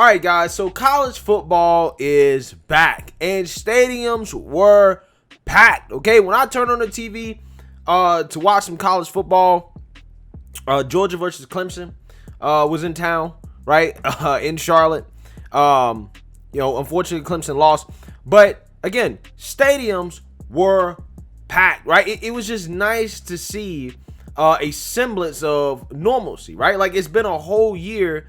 All right, guys, so college football is back and stadiums were packed. Okay, when I turned on the TV to watch some college football, Georgia versus Clemson was in town, right? In Charlotte. Unfortunately, Clemson lost. But again, stadiums were packed, right? It was just nice to see a semblance of normalcy, right? Like, it's been a whole year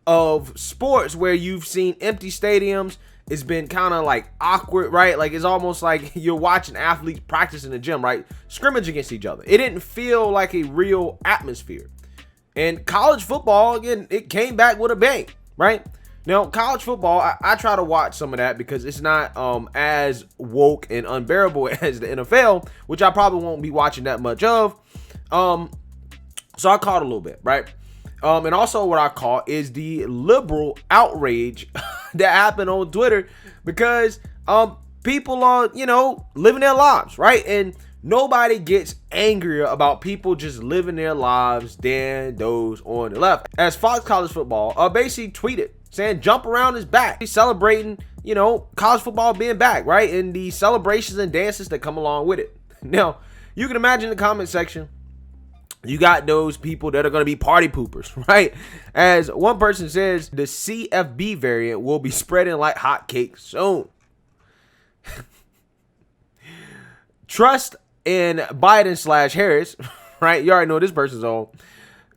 of sports where you've seen empty stadiums. It's been kind of like awkward, right? Like, it's almost like you're watching athletes practice in the gym, right? Scrimmage against each other. It didn't feel like a real atmosphere. And college football, again, it came back with a bang, right? Now, college football, I try to watch some of that because it's not as woke and unbearable as the NFL, which I probably won't be watching that much of. So I caught a little bit, right? And also what I caught is the liberal outrage that happened on Twitter because people are, living their lives, right? And nobody gets angrier about people just living their lives than those on the left. As Fox College Football basically tweeted saying jump around is back. He's celebrating, college football being back, right? And the celebrations and dances that come along with it. Now, you can imagine the comment section. You got those people that are going to be party poopers, right? As one person says, the CFB variant will be spreading like hotcakes soon. Trust in Biden/Harris, right? You already know this person's on.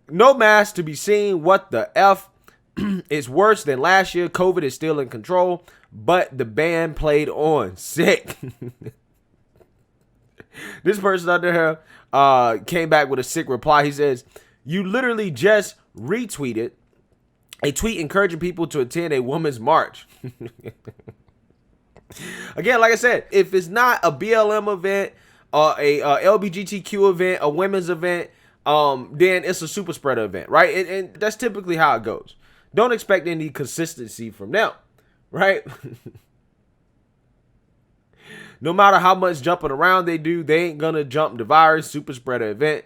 No mask to be seen. What the F? It's worse than last year. COVID is still in control, but the band played on. Sick. This person under here came back with a sick reply. He says, you literally just retweeted a tweet encouraging people to attend a women's march. Again, like I said, if it's not a BLM event, a LGBTQ event, a women's event, then it's a super spreader event, right? And that's typically how it goes. Don't expect any consistency from them, right? No matter how much jumping around they do, they ain't gonna jump the virus super spreader event.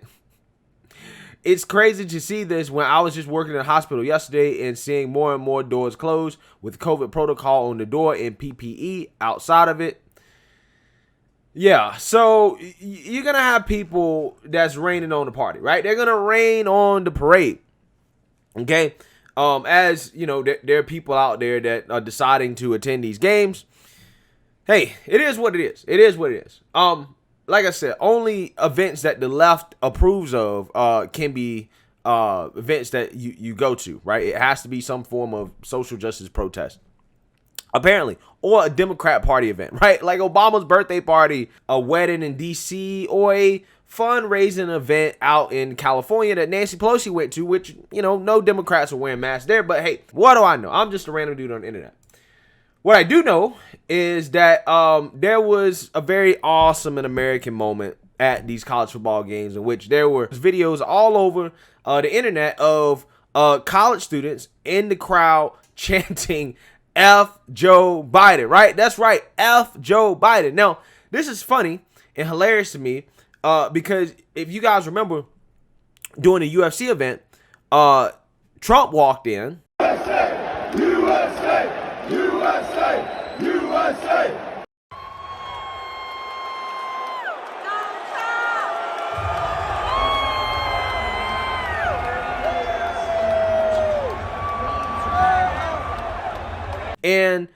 It's crazy to see this when I was just working in a hospital yesterday and seeing more and more doors closed with COVID protocol on the door and PPE outside of it. Yeah, so you're gonna have people that's raining on the party, right? They're gonna rain on the parade. Okay, as you know, there are people out there that are deciding to attend these games. Hey, it is what it is. It is what it is. Like I said, only events that the left approves of can be events that you go to, right? It has to be some form of social justice protest, apparently, or a Democrat Party event, right? Like Obama's birthday party, a wedding in D.C., or a fundraising event out in California that Nancy Pelosi went to, which, no Democrats are wearing masks there. But hey, what do I know? I'm just a random dude on the internet. What I do know is that there was a very awesome and American moment at these college football games in which there were videos all over the internet of college students in the crowd chanting F Joe Biden, right? That's right, F Joe Biden. Now, this is funny and hilarious to me because if you guys remember during the UFC event, Trump walked in. USA, USA. USA! USA! And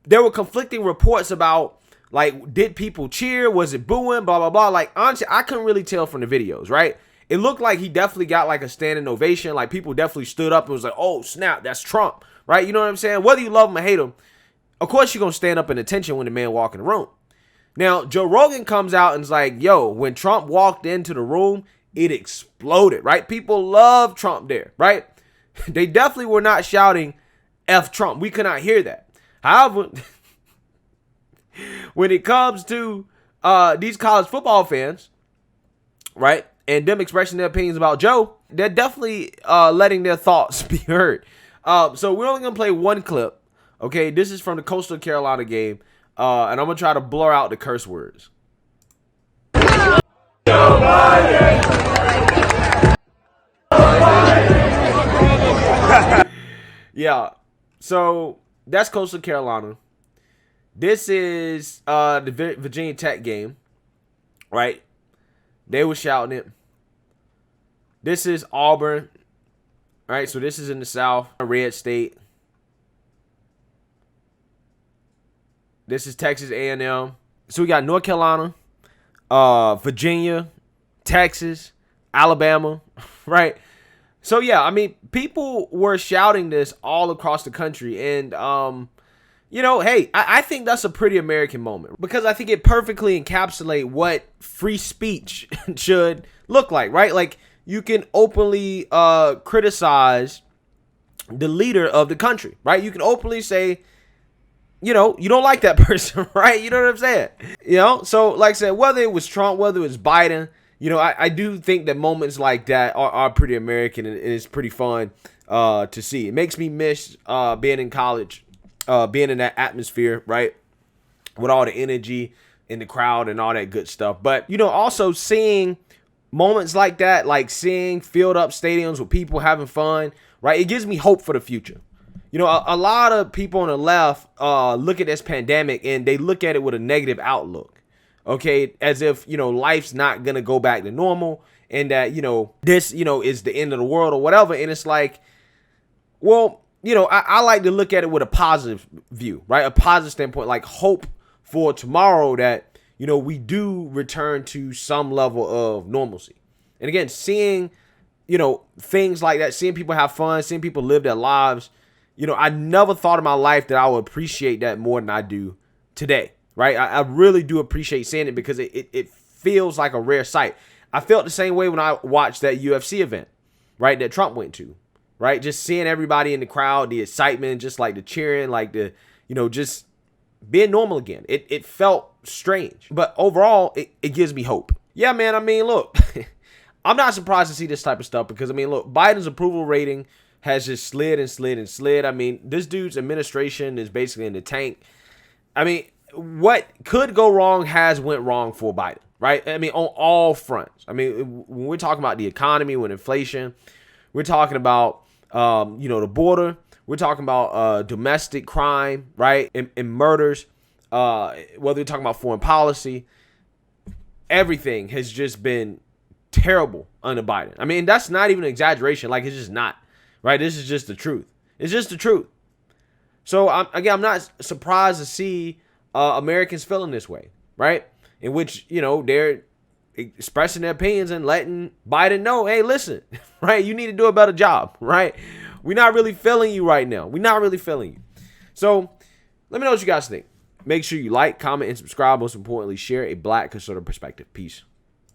there were conflicting reports about, like, did people cheer? Was it booing? Blah, blah, blah. Like, honestly, I couldn't really tell from the videos, right? It looked like he definitely got, like, a standing ovation. Like, people definitely stood up and was like, oh, snap, that's Trump. Right? You know what I'm saying? Whether you love him or hate him, of course you're going to stand up in attention when the man walk in the room. Now, Joe Rogan comes out and is like, yo, when Trump walked into the room, it exploded, right? People love Trump there, right? They definitely were not shouting F Trump. We could not hear that. However, when it comes to these college football fans, right, and them expressing their opinions about Joe, they're definitely letting their thoughts be heard. So we're only going to play one clip. Okay, this is from the Coastal Carolina game. And I'm going to try to blur out the curse words. Joe Biden! Yeah. So that's Coastal Carolina. This is the Virginia Tech game, right? They were shouting it. This is Auburn, right? So this is in the South, a red state. This is Texas A&M. So we got North Carolina, Virginia, Texas, Alabama, right? So yeah, I mean, people were shouting this all across the country, and hey, I think that's a pretty American moment because I think it perfectly encapsulates what free speech should look like, right? Like you can openly criticize the leader of the country, right? You can openly say, you don't like that person, right? You know what I'm saying? So like I said, whether it was Trump, whether it was Biden, I do think that moments like that are pretty American, and it's pretty fun to see. It makes me miss being in college, being in that atmosphere, right? With all the energy in the crowd and all that good stuff. But, also seeing moments like that, like seeing filled up stadiums with people having fun, right? It gives me hope for the future. A lot of people on the left look at this pandemic and they look at it with a negative outlook. Okay, as if, life's not going to go back to normal and that, this, is the end of the world or whatever. And it's like, well, I like to look at it with a positive view, right? A positive standpoint, like hope for tomorrow that, we do return to some level of normalcy. And again, seeing, things like that, seeing people have fun, seeing people live their lives, I never thought in my life that I would appreciate that more than I do today. Right, I really do appreciate seeing it because it feels like a rare sight. I felt the same way when I watched that UFC event, right, that Trump went to, right? Just seeing everybody in the crowd, the excitement, just like the cheering, like the, just being normal again. It felt strange, but overall, it gives me hope. Yeah, man, I mean, look, I'm not surprised to see this type of stuff because, I mean, look, Biden's approval rating has just slid and slid and slid. I mean, this dude's administration is basically in the tank. I mean, what could go wrong has went wrong for Biden, right? I mean, on all fronts. I mean, when we're talking about the economy, when inflation, we're talking about, the border, we're talking about domestic crime, right? And murders, whether we're talking about foreign policy, everything has just been terrible under Biden. I mean, that's not even an exaggeration. Like, it's just not, right? This is just the truth. It's just the truth. So, I'm not surprised to see Americans feeling this way, right? In which, they're expressing their opinions and letting Biden know, hey, listen, right? You need to do a better job, right? We're not really feeling you right now. We're not really feeling you. So let me know what you guys think. Make sure you like, comment, and subscribe. Most importantly, share a Black conservative perspective. Peace.